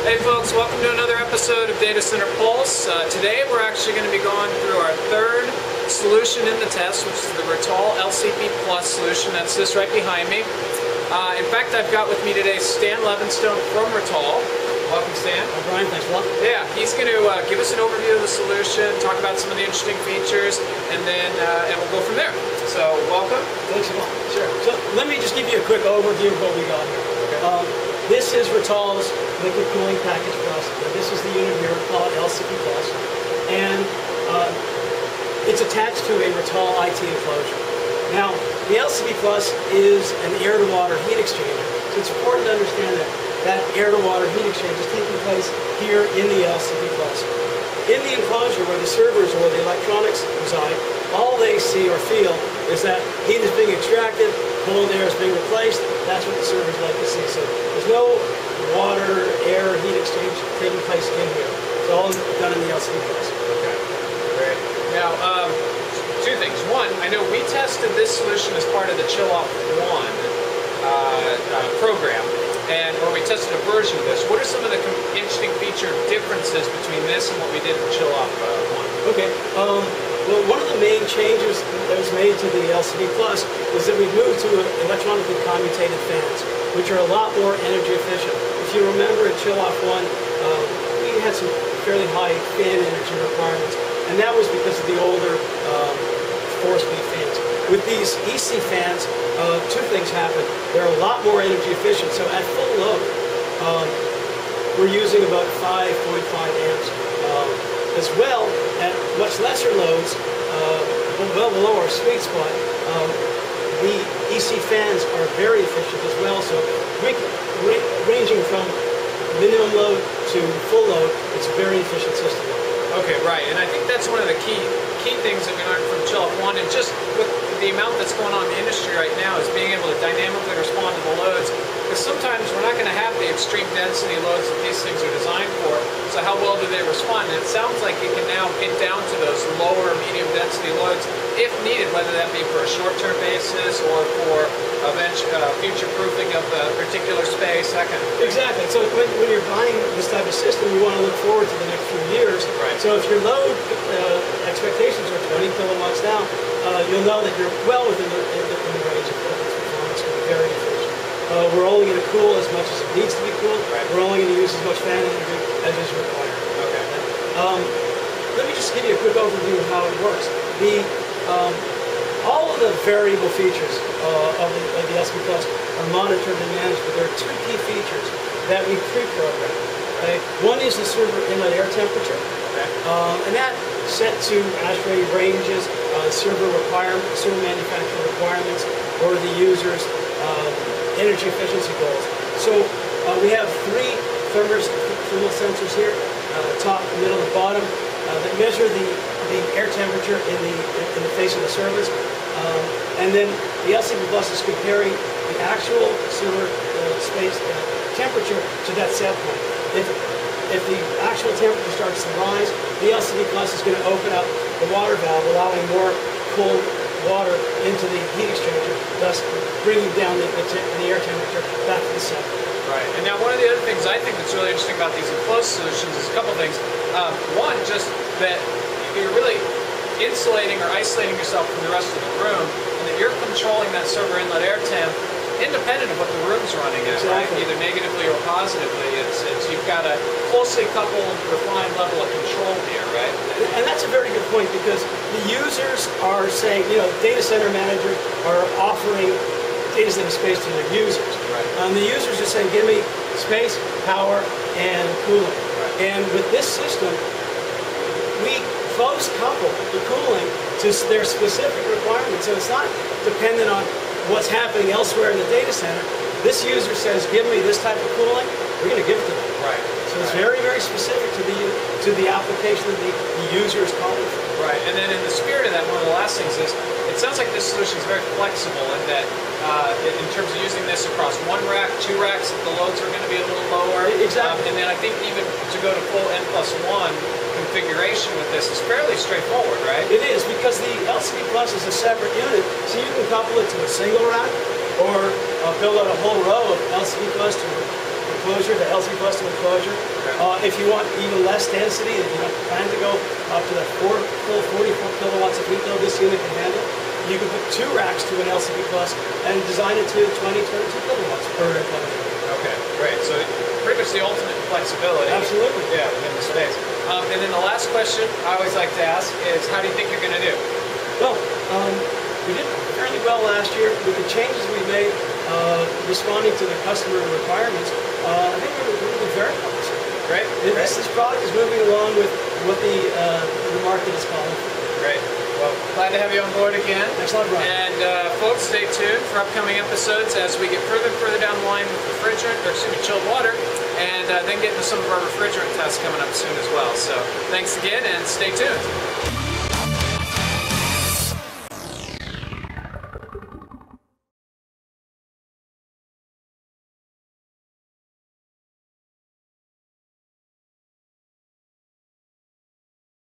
Hey folks, welcome to another episode of Data Center Pulse. Today we're actually going to be going through our third solution in the test, which is the Rittal LCP Plus solution. That's this right behind me. In fact, I've got with me today Stan Levinstone from Rittal. Welcome, Stan. Oh, Brian, thanks a lot. Yeah, he's going to give us an overview of the solution, talk about some of the interesting features, and then we'll go from there. So, welcome. Thanks a lot. Sure. So, let me just give you a quick overview of what we got here. Okay. This is Rittal's liquid cooling package plus. This is the unit here, we call it LCP Plus. And it's attached to a Rittal IT enclosure. Now, the LCP Plus is an air-to-water heat exchanger. So it's important to understand that air-to-water heat exchange is taking place here in the LCP Plus. In the enclosure where the servers or the electronics reside, all they see or feel is that heat is being extracted, cold air is being replaced. That's what the servers like to see. So there's no water, air, heat exchange taking place in here. It's all done in the LCP Plus. Okay, great. Now, two things. One, I know we tested this solution as part of the Chill-Off 1 program, and where we tested a version of this. What are some of the interesting feature differences between this and what we did in Chill-Off 1? Okay. Well, one of the main changes that was made to the LCP Plus is that we moved to electronically commutated fans, which are a lot more energy efficient. If you remember in Chill-Off 1, we had some fairly high fan energy requirements, and that was because of the older four-speed fans. With these EC fans, two things happen. They're a lot more energy efficient, so at full load, we're using about 5.5 amps. As well, at much lesser loads, well below our sweet spot, the EC fans are very efficient as well. So ranging from minimum load to full load, it's a very efficient system. Okay, right, and I think that's one of the key things that we learned from Chill-Off 1, and just with the amount that's going on in the industry right now is being able to dynamically respond to the loads, because sometimes we're not going to have the extreme density loads that these things are designed for, so how well do they respond? And it sounds like it can now get down to those lower medium density loads if needed, whether that be for a short-term basis or for future proofing of a particular space, that kind of thing. Exactly. So when you're buying this type of system, you want to look forward to the next few years. Right. So if your load expectations are 20 kilowatts down, you'll know that you're well within the range of performance. It's going to be very efficient. We're only going to cool as much as it needs to be cooled. Right. We're only going to use as much fan energy as is required. Okay. Let me just give you a quick overview of how it works. All of the variable features of the LCP Plus are monitored and managed, but there are two key features that we pre-program. Okay? One is the server inlet air temperature, and that's set to AAC ranges, server manufacturer requirements, or the user's energy efficiency goals. So we have three thermal sensors here, top, middle, and bottom, that measure the air temperature in the face of the servers. And then the LCP Plus is comparing the actual server space temperature to that set point. If the actual temperature starts to rise, the LCP Plus is going to open up the water valve, allowing more cold water into the heat exchanger, thus bringing down the air temperature back to the set point. Right. And now one of the other things I think that's really interesting about these enclosed solutions is a couple things. One, just that you're really insulating or isolating yourself from the rest of the room, and that you're controlling that server inlet air temp independent of what the room's running at, exactly. Right? Either negatively or positively. You've got a closely coupled, refined level of control here, right? And that's a very good point, because the users are saying, data center managers are offering data center space to their users. Right. The users are saying, give me space, power, and cooling. Right. And with this system, we close couple the cooling to their specific requirements. So it's not dependent on what's happening elsewhere in the data center. This user says, give me this type of cooling, we're going to give it to them. Right. So it's very, very specific to the application that the user is calling for. Right. And then in the spirit of that, one of the last things is, it sounds like this solution is very flexible in that in terms of using this across one rack, two racks, the loads are going to be a little lower. Exactly. And then I think even to go to full N+1 configuration with this is fairly straightforward, right? It is, because the LCP Plus is a separate unit, so you can couple it to a single rack or build out a whole row of LCP Plus to enclosure, the LC Plus enclosure. If you want even less density, and you don't plan to go up to the full 44 kilowatts of heat load this unit can handle, you can put 2 racks to an LCP Plus and design it to 22 kilowatts per enclosure. Okay, great. So pretty much the ultimate flexibility. Absolutely. Yeah, within the space. And then the last question I always like to ask is, how do you think you're going to do? Well, we did fairly well last year with the changes we made, responding to the customer requirements. I think we're going to be very promising. Great. This product is moving along with what the market is calling for. Great. Well, glad to have you on board again. Thanks a lot, Brian. And folks, stay tuned for upcoming episodes as we get further and further down the line with refrigerant, or excuse me, chilled water, and then get into some of our refrigerant tests coming up soon as well. So thanks again, and stay tuned.